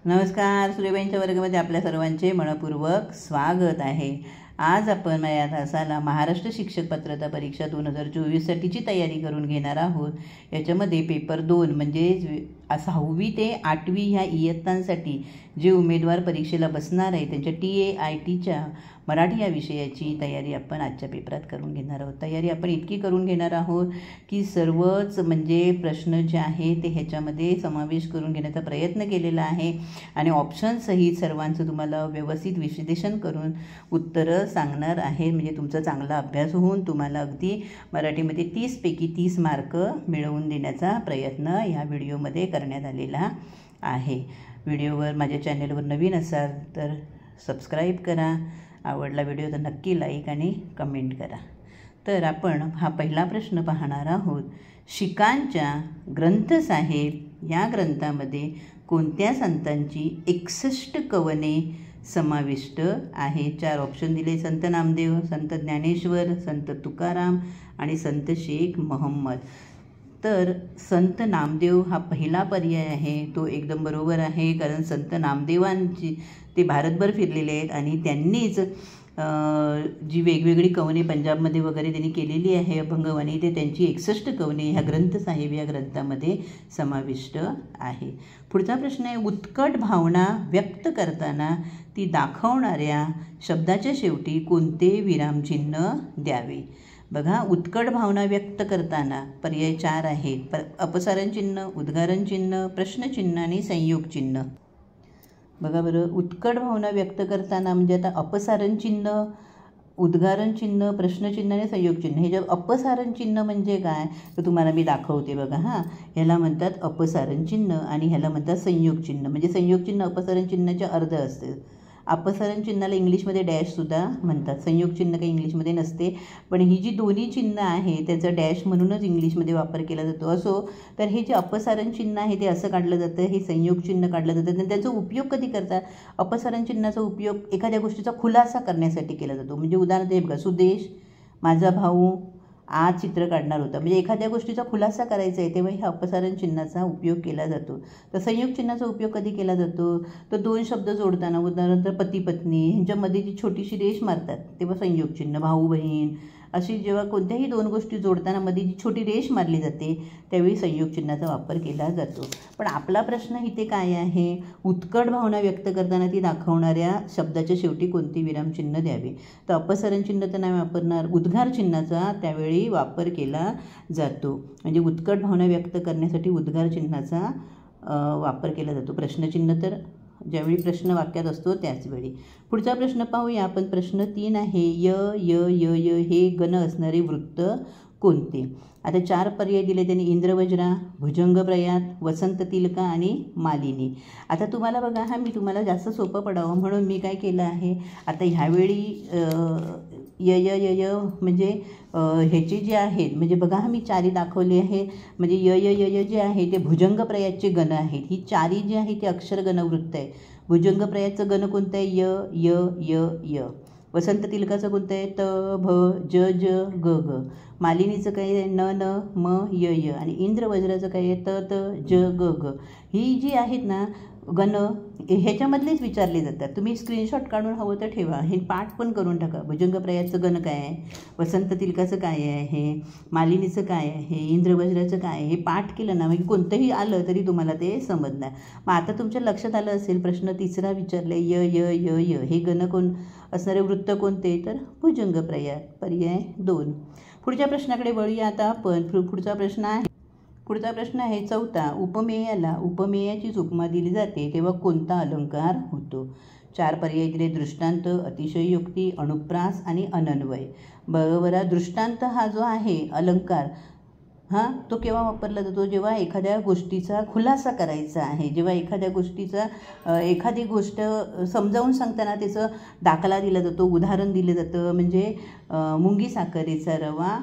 नमस्कार. सूर्यबाईंच्या वर्गामध्ये आपल्या सर्वांचे मनपूर्वक स्वागत आहे. आज आपण या तासाला महाराष्ट्र शिक्षक पात्रता परीक्षा 2024साठीची तयारी करून घेणार आहोत. याच्यामध्ये पेपर 2 म्हणजे 6वी ते 8वी ह्या इयत्तांसाठी जे उमेदवार परीक्षेला बसणार आहे त्यांच्या TAITच्या मराठी या विषयाची तयारी आपण आजच्या पेपरात करून घेणार आहोत. तयारी आपण इतकी करून घेणार आहोत की सर्वच म्हणजे प्रश्न जे आहे ते ह्याच्यामध्ये समावेश करून घेण्याचा प्रयत्न केलेला आहे आणि ऑप्शनसहित सर्वांचं तुम्हाला व्यवस्थित विश्लेषण करून उत्तरं सांगणार आहे. म्हणजे तुमचा चांगला अभ्यास होऊन तुम्हाला अगदी मराठीमध्ये 30 पैकी 30 मार्क मिळवून देण्याचा प्रयत्न ह्या व्हिडिओमध्ये करण्यात आलेला आहे. व्हिडिओवर माझ्या चॅनलवर नवीन असाल तर सबस्क्राईब करा. आवडला व्हिडिओ तर नक्की लाईक आणि कमेंट करा. तर आपण हा पहिला प्रश्न पाहणार आहोत. शिकांच्या ग्रंथसाहेब या ग्रंथामध्ये कोणत्या संतांची 61 कवने समाविष्ट आहे? 4 ऑप्शन दिले. संत नामदेव, संत ज्ञानेश्वर, संत तुकाराम आणि संत शेख मोहम्मद. तर संत नामदेव हा पहिला पर्याय आहे, तो एकदम बरोबर आहे. कारण संत नामदेवांची ते भारतभर फिरलेले आहेत आणि त्यांनीच जी वेगवेगळी कवने पंजाबमध्ये वगैरे त्यांनी केलेली आहे अभंगवाणी, ते त्यांची 61 कवने ह्या ग्रंथसाहेब या ग्रंथामध्ये समाविष्ट आहे. पुढचा प्रश्न आहे. उत्कट भावना व्यक्त करताना ती दाखवणाऱ्या शब्दाच्या शेवटी कोणते विरामचिन्ह द्यावे? बघा, उत्कट भावना व्यक्त करताना पर्याय 4 आहेत. अपसारण चिन्ह, उद्गारण चिन्ह, प्रश्नचिन्ह आणि संयोग चिन्ह. बघा बरं, उत्कट भावना व्यक्त करताना म्हणजे आता अपसारण चिन्ह, उद्गारण चिन्ह, प्रश्नचिन्ह आणि संयोग चिन्ह. हे जे अपसारण चिन्ह म्हणजे काय तर तुम्हाला मी दाखवते बघा. ह्याला म्हणतात अपसारण चिन्ह आणि ह्याला म्हणतात संयोग चिन्ह. म्हणजे संयोग चिन्ह अपसारण चिन्हाचे अर्ध असते. अपसारण चिन्हाला इंग्लिशमध्ये डॅशसुद्धा म्हणतात. संयोग चिन्ह काही इंग्लिशमध्ये नसते, पण ही जी दोन्ही चिन्ह आहे त्याचा डॅश म्हणूनच इंग्लिशमध्ये वापर केला जातो. असो, तर हे जे अपसारण चिन्ह आहे ते असं काढलं जातं, हे संयोग चिन्ह काढलं जातं. आणि त्याचा उपयोग कधी करतात? अपसारण चिन्हाचा उपयोग एखाद्या गोष्टीचा खुलासा करण्यासाठी केला जातो. म्हणजे उदाहरण ते बघा, सुदेश माझा भाऊ आज चित्र काढणार होता. म्हणजे एखाद्या गोष्टीचा खुलासा करायचा आहे तेव्हा ह्या अपसारण चिन्हाचा उपयोग केला जातो. तर संयोग चिन्हाचा उपयोग कधी केला जातो? तर 2 शब्द जोडताना, उदाहरण तर पती पत्नी ह्यांच्यामध्ये जी छोटीशी रेष मारतात तेव्हा संयोग चिन्ह. भाऊ बहीण अशी जेव्हा कोणत्याही 2 गोष्टी जोडताना मध्ये जी छोटी रेष मारली जाते त्यावेळी संयोग चिन्हाचा वापर केला जातो. पण आपला प्रश्न इथे काय आहे? उत्कट भावना व्यक्त करताना ती दाखवणाऱ्या शब्दाच्या शेवटी कोणते विरामचिन्ह द्यावे? तर अपसारण चिन्ह तर नाही वापरणार, उद्गार चिन्हाचा त्यावेळी वापर केला जातो. म्हणजे उत्कट भावना व्यक्त करण्यासाठी उद्गार चिन्हाचा वापर केला जातो. प्रश्नचिन्ह तर ज्यावेळी प्रश्न वाक्यात असतो त्याचवेळी. पुढचा प्रश्न पाहूया आपण. प्रश्न 3 आहे. य य य य हे गण असणारे वृत्त कोणते? आता 4 पर्याय दिले त्यांनी. इंद्रवज्रा, भुजंगप्रयात, वसंत तिलका आणि मालिनी. आता तुम्हाला बघा, मी तुम्हाला जास्त सोपं पडावं म्हणून मी काय केलं आहे, आता ह्यावेळी य य य य म्हणजे ह्याचे जे आहेत म्हणजे बघा मी 4 दाखवले आहे. म्हणजे य य य य जे आहे ते भुजंगप्रयातचे गण आहेत. ही 4 जी आहे ते अक्षर गणवृत्त आहे. भुजंगप्रयातचं गण कोणतं आहे? य य य य. वसंत तिलकाचं कोणतं आहे? त भ ज ज ग ग. मालिनीचं काय आहे? न न म य य. आणि इंद्रवज्राचं काय आहे? त त ज ग ग. ही जी आहेत ना गण ह्याच्यामधलेच विचारले जातात. तुम्ही स्क्रीनशॉट काढून हवं तर ठेवा, हे पाठ पण करून टाका. भुजंगप्रयातचं गण काय आहे, वसंत तिलकाचं काय आहे, मालिनीचं काय आहे, इंद्रवज्राचं काय आहे, हे पाठ केलं ना म्हणजे कोणतंही आलं तरी तुम्हाला ते समजणार. मग आता तुमच्या लक्षात आलं असेल, प्रश्न 3 विचारला आहे. य य य य हे गण कोण असणारे वृत्त कोणते? तर भुजंगप्रयात. पर्याय 2. पुढच्या प्रश्नाकडे वळूया आता आपण. पुढचा प्रश्न आहे 4. उपमेयाला उपमेयाचीच उपमा दिली जाते तेव्हा कोणता अलंकार होतो? 4 पर्याय दिले. दृष्टांत, अतिशयोक्ती, अनुप्रास आणि अनन्वय. बरोबर. दृष्टांत हा जो आहे अलंकार तो केव्हा वापरला जातो? जेव्हा एखाद्या गोष्टीचा खुलासा करायचा आहे, जेव्हा एखाद्या गोष्टीचा एखादी गोष्ट समजावून सांगताना त्याचं दाखला दिला जातो, उदाहरण दिलं जातं. म्हणजे मुंगी साखरेचा रवा,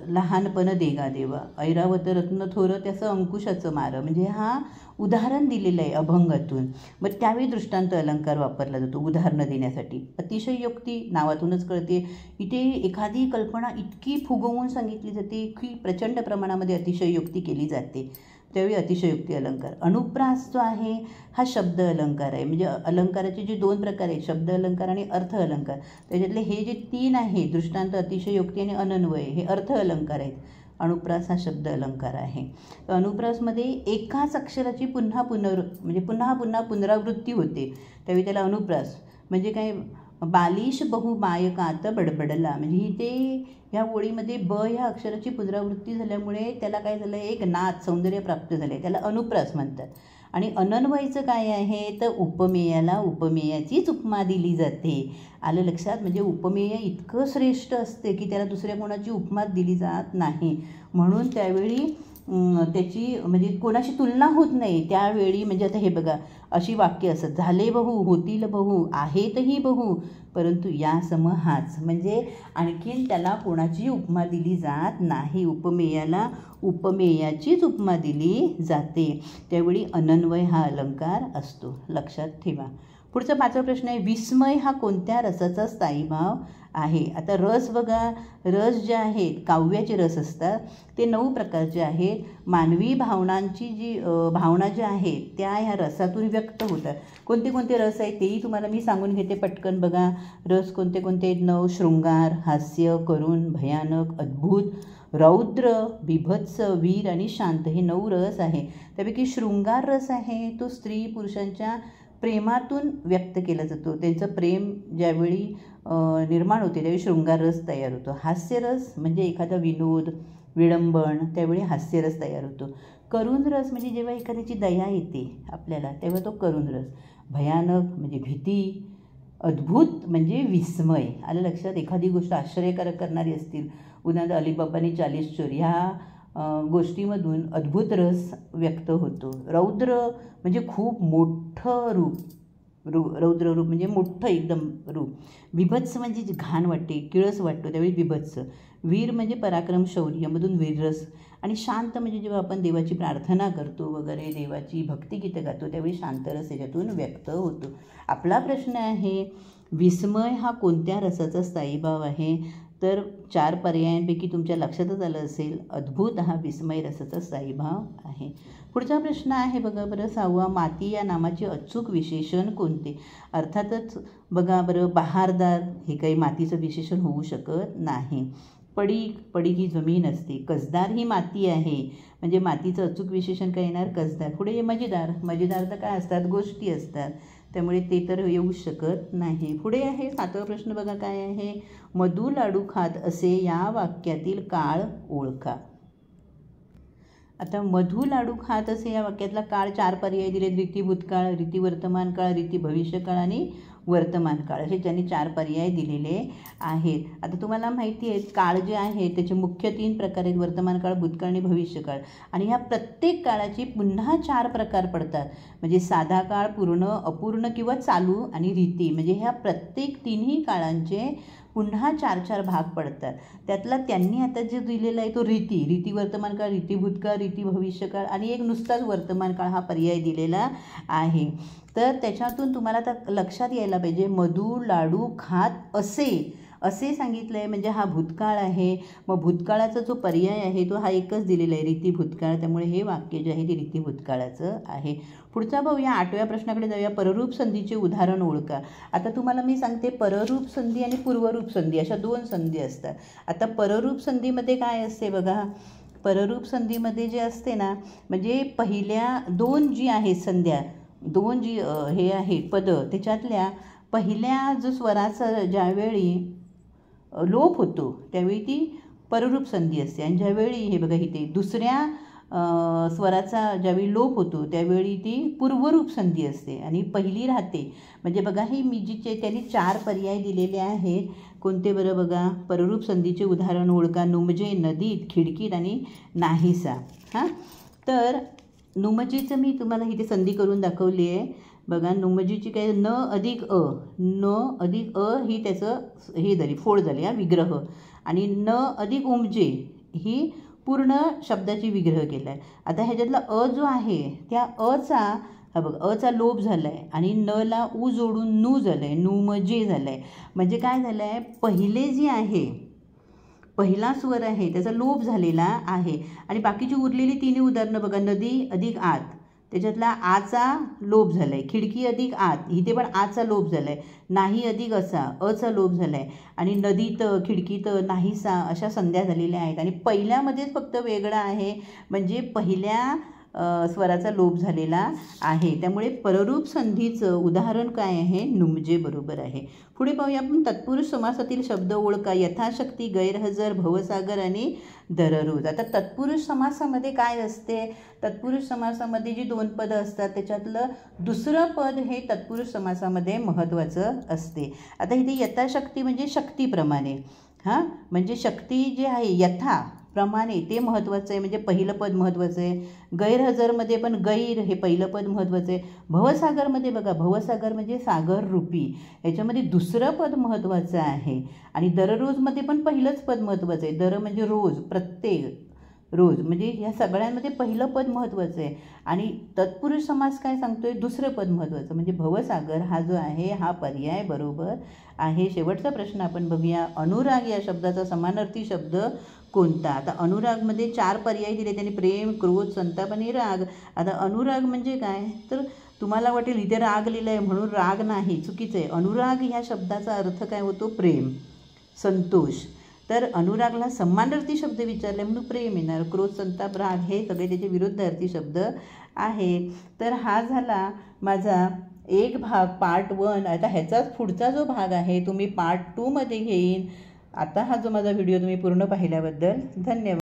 लहानपण देगा देवा, ऐरावत रत्न थोर त्याचं अंकुशाचं मार. म्हणजे हा उदाहरण दिलेलं आहे अभंगातून. मग त्यावेळी दृष्टांत अलंकार वापरला जातो उदाहरणं देण्यासाठी. अतिशयोक्ती नावातूनच कळते. इथे एखादी कल्पना इतकी फुगवून सांगितली जाते की प्रचंड प्रमाणामध्ये अतिशयोक्ती केली जाते. त्यावेळी अतिशयोक्ती अलंकार. अनुप्रास जो आहे हा शब्द अलंकार आहे. म्हणजे अलंकाराचे जे 2 प्रकार आहेत, शब्द अलंकार आणि अर्थ अलंकार, त्याच्यातले हे जे 3 आहे, दृष्टांत, अतिशयोक्ती आणि अनन्वय, हे अर्थ अलंकार आहेत. अनुप्रास हा शब्द अलंकार आहे. तर अनुप्रासमध्ये एकाच अक्षराची पुन्हा पुन्हा पुनरावृत्ती होते, त्यावेळी त्याला अनुप्रास. म्हणजे काय, बालिश बहु मायकात बडबडला, म्हणजे ते ह्या ओळीमध्ये ब ह्या अक्षराची पुनरावृत्ती झाल्यामुळे त्याला काय झालं, एक नाद, सौंदर्य प्राप्त झालं, त्याला अनुप्रास म्हणतात. आणि अनन्वयचं काय आहे, तर उपमेयाला उपमेयाचीच उपमा दिली जाते. आलं लक्षात? म्हणजे उपमेय इतकं श्रेष्ठ असते की त्याला दुसऱ्या कोणाची उपमा दिली जात नाही, म्हणून त्यावेळी त्याची म्हणजे कोणाशी तुलना होत नाही त्यावेळी. म्हणजे आता हे बघा, अशी वाक्य असत, झाले बहु, होतील बहु, आहेतही बहु, परंतु या सम हाच. म्हणजे आणखीन त्याला कोणाची उपमा दिली जात नाही, उपमेयाला उपमेयाचीच उपमा दिली जाते. त्यावेळी अनन्वय हा अलंकार असतो, लक्षात ठेवा. पुढचा 5वा प्रश्न आहे, विस्मय हा कोणत्या रसाचा स्थायी भाव आहे? आता रस बघा, रस जे आहेत, काव्याचे रस असतात ते 9 प्रकारचे आहेत. मानवी भावनांची जी भावना ज्या आहेत त्या ह्या रसातून व्यक्त होतात. कोणते कोणते रस आहेत तेही तुम्हाला मी सांगून घेते पटकन. बघा, रस कोणते कोणते आहेत? 9. शृंगार, हास्य, करुण, भयानक, अद्भुत, रौद्र, बिभत्स, वीर आणि शांत, हे 9 रस आहे. त्यापैकी शृंगार रस आहे तो स्त्री पुरुषांच्या प्रेमातून व्यक्त केला जातो. त्यांचं प्रेम ज्यावेळी निर्माण होते त्यावेळी शृंगार रस तयार होतो. हास्यरस म्हणजे एखादा विनोद, विडंबन, त्यावेळी हास्यरस तयार होतो. करुण रस म्हणजे जेव्हा एखाद्याची दया येते आपल्याला तेव्हा तो करुण रस. भयानक म्हणजे भीती, अद्भुत म्हणजे विस्मय. आलं लक्षात? एखादी गोष्ट आश्चर्यकारक करणारी असतील, उदाहरणार्थ अलीबाबांनी 40 चोर, ह्या गोष्टीमधून अद्भुत रस व्यक्त होतो. रौद्र म्हणजे खूप मोठं रूप, रौद्र रूप म्हणजे मोठं एकदम रूप. बिभत्स म्हणजे घाण वाटते, किळस वाटतो, त्यावेळी बिभत्स. वीर म्हणजे पराक्रम, शौर्यामधून वीररस. आणि शांत म्हणजे जेव्हा आपण देवाची प्रार्थना करतो वगैरे, देवाची भक्तिगीतं गातो, त्यावेळी शांतरस त्याच्यातून व्यक्त होतो. आपला प्रश्न आहे, विस्मय हा कोणत्या रसाचा स्थायी भाव आहे? तर 4 पर्यायांपैकी तुमच्या लक्षातच आलं असेल, अद्भुत हा विस्मय रसाचा स्थायी भाव आहे. पुढचा प्रश्न आहे बघा बरं 6वा, माती या नामाचे अचूक विशेषण कोणते? अर्थातच बघा बरं, बहारदार हे काही मातीचं विशेषण होऊ शकत नाही. पडीक, पडीक ही जमीन असते. कसदार ही माती आहे, म्हणजे मातीचं अचूक विशेषण काय येणार? कसदार. पुढे मजेदार, मजेदार तर काय असतात? गोष्टी असतात, त्यामुळे ते तर येऊ शकत नाही. पुढे आहे 7वा प्रश्न बघा काय आहे, मधु लाडू खात असे या वाक्यातील काळ ओळखा. आता मधु लाडू खात असे या वाक्यातला काळ 4 पर्याय दिले. रीती भूतकाळ, रीती वर्तमान काळ, रीती भविष्यकाळ आणि वर्तमान काळ, असे त्यांनी 4 पर्याय दिलेले आहेत. आता तुम्हाला माहिती आहे काळ जे आहे त्याचे मुख्य 3 प्रकार आहेत, वर्तमान काळ, भूतकाळ आणि भविष्यकाळ. आणि ह्या प्रत्येक काळाचे पुन्हा 4 प्रकार पडतात, म्हणजे साधा काळ, पूर्ण, अपूर्ण किंवा चालू आणि रीती. म्हणजे ह्या प्रत्येक 3ही काळांचे पुन्हा 4 भाग पडतात. त्यातला त्यांनी आता जे दिलेला आहे तो रीती, रीती वर्तमान काळ, रीती भूतकाळ, रीती भविष्यकाळ आणि एक नुसताच वर्तमान काळ हा पर्याय दिलेला आहे. तर त्याच्यातून तुम्हाला आता लक्षात यायला पाहिजे, मधु लाडू खात असे, असे सांगितलं आहे म्हणजे हा भूतकाळ आहे. मग भूतकाळाचा जो पर्याय आहे तो हा एकच दिलेला आहे, रीती भूतकाळ, त्यामुळे हे वाक्य जे आहे ते रीती भूतकाळाचं आहे. पुढचा भाऊ या 8व्या प्रश्नाकडे जाऊया, पररूप संधीचे उदाहरण ओळखा. आता तुम्हाला मी सांगते, पररूप संधी आणि पूर्वरूप संधी अशा 2 संधी असतात. आता पररूप संधीमध्ये काय असते बघा, पररूप संधीमध्ये जे असते ना, म्हणजे पहिल्या 2 जी आहेत संध्या, 2 जी हे आहे पदं, त्याच्यातल्या पहिल्या जो स्वराचा ज्यावेळी लोप होतो त्यावेळी ती पररूप संधी असते. आणि ज्यावेळी हे बघा इथे दुसऱ्या स्वराचा ज्यावेळी लोप होतो त्यावेळी ती पूर्वरूप संधी असते आणि पहिली राहते. म्हणजे बघा ही मी जी त्यांनी 4 पर्याय दिलेले आहेत. कोणते बरं बघा, पररूप संधीचे उदाहरण ओळखा. नुमजे नदीत, खिडकीत आणि नाहीसा. हां, तर नुमजेचं मी तुम्हाला इथे संधी करून दाखवली आहे बघा. नुमजीची काय, न अधिक अ, न अधिक अ ही त्याचं हे झाली, फोड झाली, हा विग्रह. आणि न अधिक उमजे ही पूर्ण शब्दाची विग्रह केला आहे. आता ह्याच्यातला अ जो आहे त्या अचा, हा बघ अचा लोप झाला आहे आणि नला उ जोडून नू झालं आहे, नुमजे झालं आहे. म्हणजे काय झालं आहे, पहिले जे आहे पहिला स्वर आहे त्याचा लोप झालेला आहे. आणि बाकीची उरलेली तिन्ही उदाहरणं बघा, नदी अधिक आत, त्याच्यातला आचा लोप झाला आहे. खिडकी अधिक आत, इथे पण आचा लोप झाला आहे. नाही अधिक असा, अचा लोप झाला आहे. आणि नदीत, खिडकीत, नाहीसा अशा संध्या झालेल्या आहेत. आणि पहिल्यामध्येच फक्त वेगळा आहे, म्हणजे पहिल्या स्वराचा लोप झालेला आहे. त्यामुळे पररूप संधीचं उदाहरण काय आहे, नुमजे बरोबर आहे. पुढे पाहूया आपण तत्पुरुष समासातील शब्द ओळखा. यथाशक्ती, गैरहजर, भवसागर आणि दररोज. आता तत्पुरुष समासामध्ये काय असते, तत्पुरुष समासामध्ये जी 2 पदं असतात त्याच्यातलं दुसरं पद हे तत्पुरुष समासामध्ये महत्त्वाचं असते. आता इथे यथाशक्ती म्हणजे शक्तीप्रमाणे, म्हणजे शक्ती जे आहे यथा प्रमाणे ते महत्त्वाचं आहे, म्हणजे पहिलं पद महत्त्वाचं आहे. गैरहजरमध्ये पण गैर हे पहिलं पद महत्त्वाचं आहे. भवसागरमध्ये बघा, भवसागर म्हणजे सागर रूपी, याच्यामध्ये दुसरं पद महत्त्वाचं आहे. आणि दररोजमध्ये पण पहिलंच पद महत्त्वाचं आहे. दर म्हणजे रोज, प्रत्येक, रोज, म्हणजे ह्या सगळ्यांमध्ये पहिलं पद महत्त्वाचं आहे. आणि तत्पुरुष समास काय सांगतोय, दुसरं पद महत्त्वाचं, म्हणजे भवसागर हा जो आहे हा पर्याय बरोबर आहे. शेवटचा प्रश्न आपण बघूया. अनुराग या शब्दाचा समानार्थी शब्द कोणता. आता अनुरागमध्ये 4 पर्याय दिले त्यांनी, प्रेम, क्रोध, संताप आणि राग. आता अनुराग म्हणजे काय, तर तुम्हाला वाटेल इथे राग लिहिलं आहे म्हणून राग नाही, चुकीचं आहे. अनुराग ह्या शब्दाचा अर्थ काय होतो, प्रेम, संतोष. तर अनुरागला समानार्थी शब्द विचारले म्हणून प्रेम येणार. क्रोध, संताप, राग हे सगळे त्याचे विरुद्धार्थी शब्द आहे. तर हा झाला माझा एक भाग, पार्ट 1. आता ह्याचाच पुढचा जो भाग आहे तो मी पार्ट 2 मध्ये घेईन. आता हा जो माझा व्हिडिओ तुम्ही पूर्ण पाहिल्याबद्दल धन्यवाद.